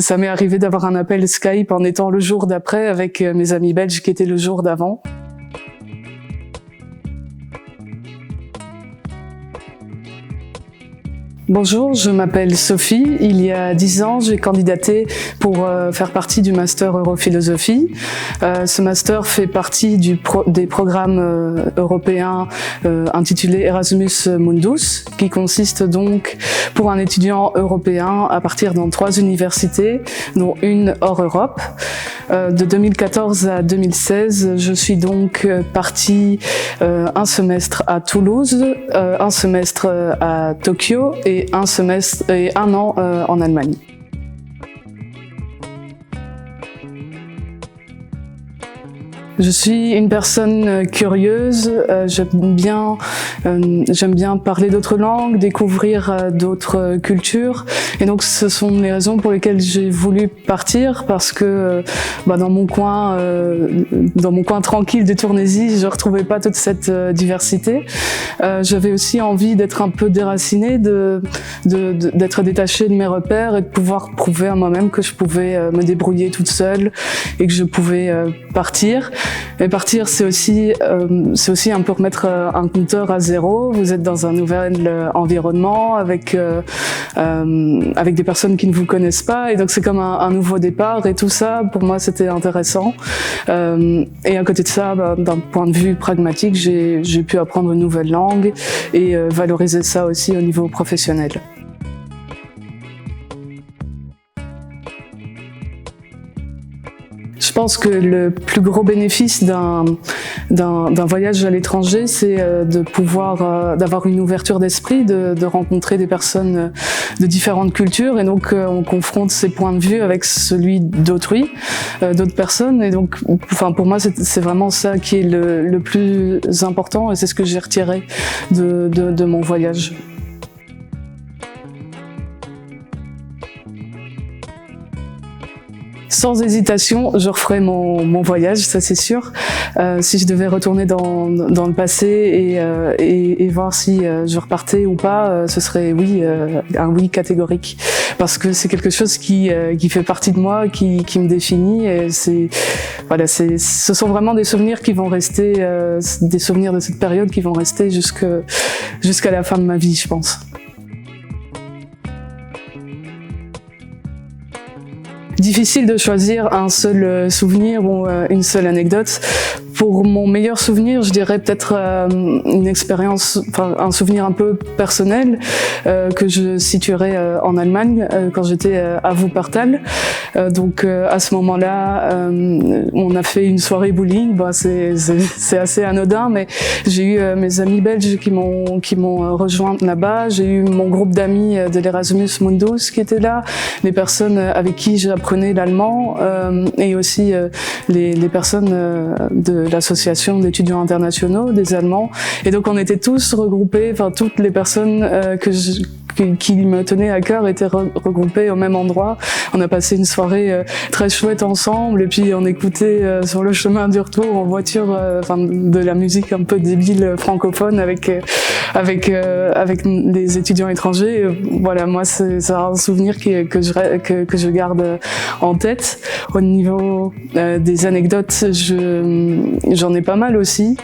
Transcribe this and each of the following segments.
Ça m'est arrivé d'avoir un appel Skype en étant le jour d'après avec mes amis belges qui étaient le jour d'avant. Bonjour, je m'appelle Sophie. Il y a 10 ans, j'ai candidaté pour faire partie du Master Europhilosophie. Ce master fait partie des programmes européens intitulés Erasmus Mundus, qui consiste donc pour un étudiant européen à partir dans 3 universités, dont une hors Europe. De 2014 à 2016, je suis donc partie un semestre à Toulouse, un semestre à Tokyo et un an en Allemagne. Je suis une personne curieuse, j'aime bien parler d'autres langues, découvrir d'autres cultures, et donc ce sont les raisons pour lesquelles j'ai voulu partir, parce que dans mon coin tranquille de Tournésie, je retrouvais pas toute cette diversité. J'avais aussi envie d'être un peu déracinée, d'être détachée de mes repères et de pouvoir prouver à moi-même que je pouvais me débrouiller toute seule et que je pouvais partir. Et partir, c'est aussi un peu remettre un compteur à zéro. Vous êtes dans un nouvel environnement avec des personnes qui ne vous connaissent pas, et donc c'est comme un nouveau départ. Et tout ça, pour moi, c'était intéressant. Et à côté de ça, d'un point de vue pragmatique, j'ai pu apprendre une nouvelle langue et valoriser ça aussi au niveau professionnel. Je pense que le plus gros bénéfice d'un voyage à l'étranger, c'est de pouvoir d'avoir une ouverture d'esprit, de rencontrer des personnes de différentes cultures, et donc on confronte ses points de vue avec celui d'autrui, d'autres personnes, et donc pour moi c'est vraiment ça qui est le plus important, et c'est ce que j'ai retiré de mon voyage. Sans hésitation, je referai mon voyage, ça c'est sûr. Si je devais retourner dans le passé et voir si je repartais ou pas, ce serait oui, un oui catégorique. Parce que c'est quelque chose qui fait partie de moi, qui me définit. Et ce sont vraiment des souvenirs qui vont rester, des souvenirs de cette période qui vont rester jusqu'à la fin de ma vie, je pense. Difficile de choisir un seul souvenir ou une seule anecdote. Pour mon meilleur souvenir, je dirais peut-être une expérience, un souvenir un peu personnel que je situerais en Allemagne quand j'étais à Wuppertal. Donc à ce moment-là, on a fait une soirée bowling. C'est assez anodin, mais j'ai eu mes amis belges qui m'ont rejoint là-bas. J'ai eu mon groupe d'amis de l'Erasmus Mundus qui étaient là, les personnes avec qui j'apprenais l'allemand et aussi les personnes de l'association d'étudiants internationaux des Allemands. Et donc on était tous regroupés, toutes les personnes qui me tenaient à cœur étaient regroupées au même endroit. On a passé une soirée très chouette ensemble, et puis on écoutait sur le chemin du retour en voiture de la musique un peu débile francophone avec des étudiants étrangers. Voilà, moi c'est un souvenir que je garde en tête. Au niveau des anecdotes, j'en ai pas mal aussi.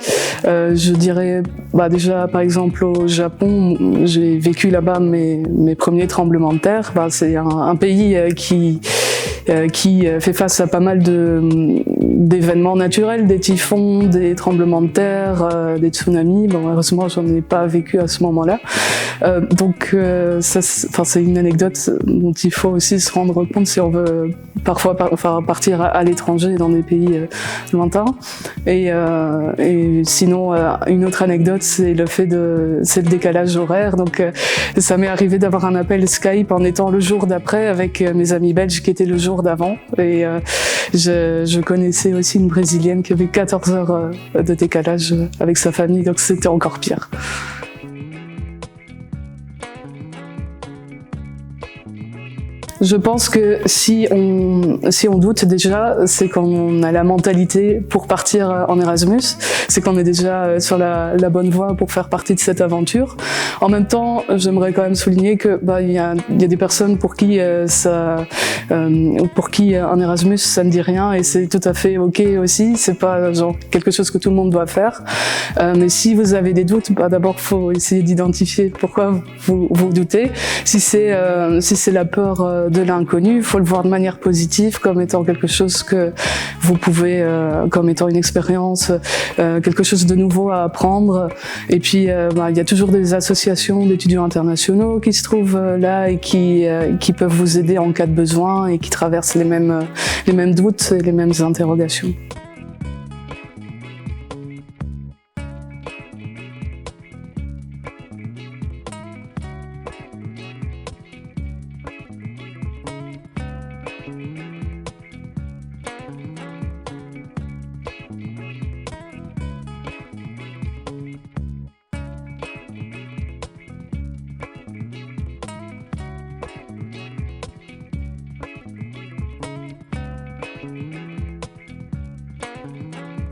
Je dirais déjà par exemple au Japon, j'ai vécu là-bas mes premiers tremblements de terre. C'est un pays qui fait face à pas mal d'événements naturels, des typhons, des tremblements de terre, des tsunamis. Heureusement, j'en ai pas vécu à ce moment-là. Donc, c'est une anecdote dont il faut aussi se rendre compte si on veut parfois partir à l'étranger dans des pays lointains. Et sinon, une autre anecdote, c'est le décalage horaire. Donc, ça m'est arrivé d'avoir un appel Skype en étant le jour d'après avec mes amis belges qui étaient le jour d'avant. Et je connaissais aussi une Brésilienne qui avait 14 heures de décalage avec sa famille, donc c'était encore pire. Je pense que si on doute déjà, c'est qu'on a la mentalité pour partir en Erasmus, c'est qu'on est déjà sur la bonne voie pour faire partie de cette aventure. En même temps, j'aimerais quand même souligner que il y a des personnes pour qui un Erasmus ça ne dit rien et c'est tout à fait ok aussi. C'est pas genre quelque chose que tout le monde doit faire. Mais si vous avez des doutes, d'abord faut essayer d'identifier pourquoi vous doutez. Si c'est la peur de l'inconnu, il faut le voir de manière positive, comme étant quelque chose que vous pouvez, comme étant une expérience, quelque chose de nouveau à apprendre. Et puis, il y a toujours des associations d'étudiants internationaux qui se trouvent là et qui peuvent vous aider en cas de besoin et qui traversent les mêmes doutes et les mêmes interrogations.